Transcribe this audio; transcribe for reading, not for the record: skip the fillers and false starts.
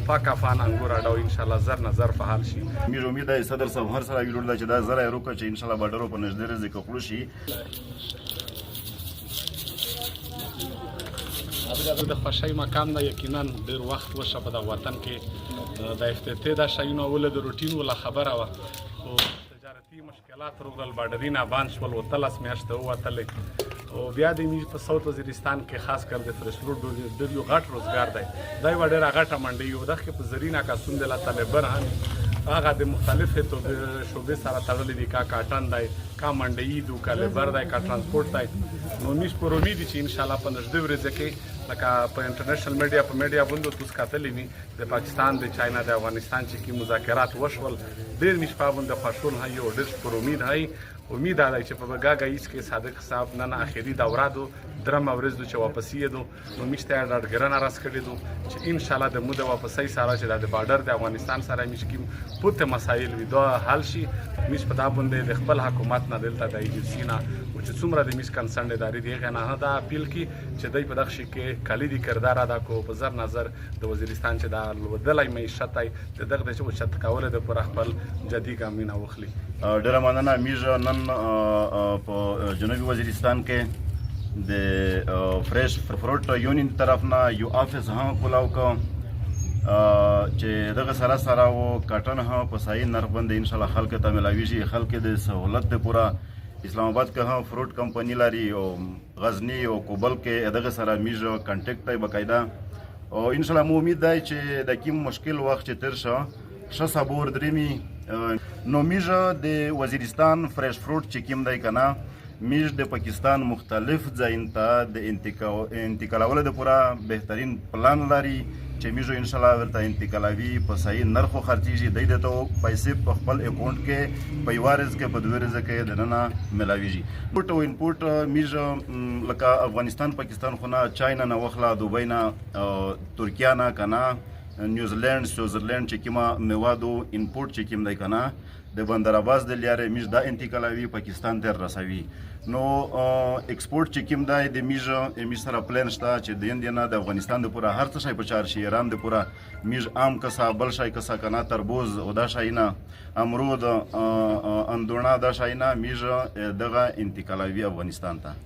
پاک افغان انګور اډو ان شاء الله زر نه زر فعال شي. میر امید ده صدر صاحب هر سره ویلوړ ده چې دا زره روکه چې ان شاء الله بارډرو په نږدې ورځې کې خلو شي. د خوښۍ مقام نه یقینا ډېر وخت وشه په دغه وطن کې د افتتاح د شیونو ول د روټین ولا خبره وه خو تجارتي مشکلات روغل بارډري نه بان شول 13 میاشتې ووتلې او بیا د میز په ساوت وزیرستان کې خاص کر د فرش روډ ډېر یو غټ روزګار دی دا یوه ډېره غټه منډۍ یو دغه په زرینه کاسون د طالبر هم هغه د مختلفې شعبې سره تړلې دي کا کاټن دی کا منډۍ دو کا لیبر دی کا ترانسپورټ دی نو موږ پر امید چې ان شاء الله په نږدې ورځو کې لکه په انټرنیشنل میډیا په میډیا باندې تاسو کتلې وي د پاکستان د چاینا د افغانستان چې کی مذاکرات وشول ډېر موږ په باندې خوشحال هي او ډېر پر امید هي امید ده چې په بګاګا ایس کې صادق صاحب نن اخیری دوره دو درم ورځ د واپسی دو نو موږ ته ډاډګرنه راس کړی دو چې ان شاء الله د مو د واپسی سره چې د بارډر د افغانستان سره موږ کې پوت مسایل وي دا حل شي موږ په دا باندې د خپل حکومت نه دلته د ایجنسی نه او چې څومره د موږ کنسرن ادارې دی غنه دا اپیل کی چې دای په دغه شي کې کلیدي کردار ادا کو په زر نظر د وزیرستان چې د ودلای معیشت د دغه د چت کول د پر خپل جدي ګامینه وخلی. ډېره مننه. میږ نن په جنوبي وزیرستان کې د فریش فروټ یونین طرف نه یو افیس هم کولاو کو چې دغه سره سره و کاټن هم په صحیح نرخ باندې ان شاء الله خلک ته ملاویږي. خلک د سہولت د پورا اسلام آباد کې هم فروټ کمپنی لري او غزنی او کوبل کې دغه سره میږ کانټیکټ دی باقاعده او ان شاء الله مو امید دی چې د کوم مشکل وخت چې تیر شه صبور درېمي نو میږ د وزیرستان فریش فروټ چې کوم دی کنه میږ د پاکستان مختلف ځایونو ته د انتقالولو د پوره بهترین پلان لري چې میږ ان شاء الله ورته انتقالوي په صحیح نرخو خرڅیږي دی ته پیسې په خپل اکاونټ کې په یوه ورځ کې په دوه ورځو کې دننه ملاویږي. پورټ او انپورټ میږ لکه افغانستان پاکستان خو نه چاینا نه وخلا دوبۍ نه ترکیه نه کنه نیوزیلند سویزرلند چې کومه موادو انپورټ چې کوم دی کنه د بندر عباس د لارې میږ دا انتقالوي پاکستان ته رسوي. نو ایکسپورټ چې کوم دی د میږ سره پلان شته چې د اندیا نه د افغانستان د پوره هر څه شی په چار شي ایران د پوره میږ عام کسا بل شی کسا کنه تربوز او دا شی نه امرود اندونا دا شی نه میږ دغه انتقالوي افغانستان ته.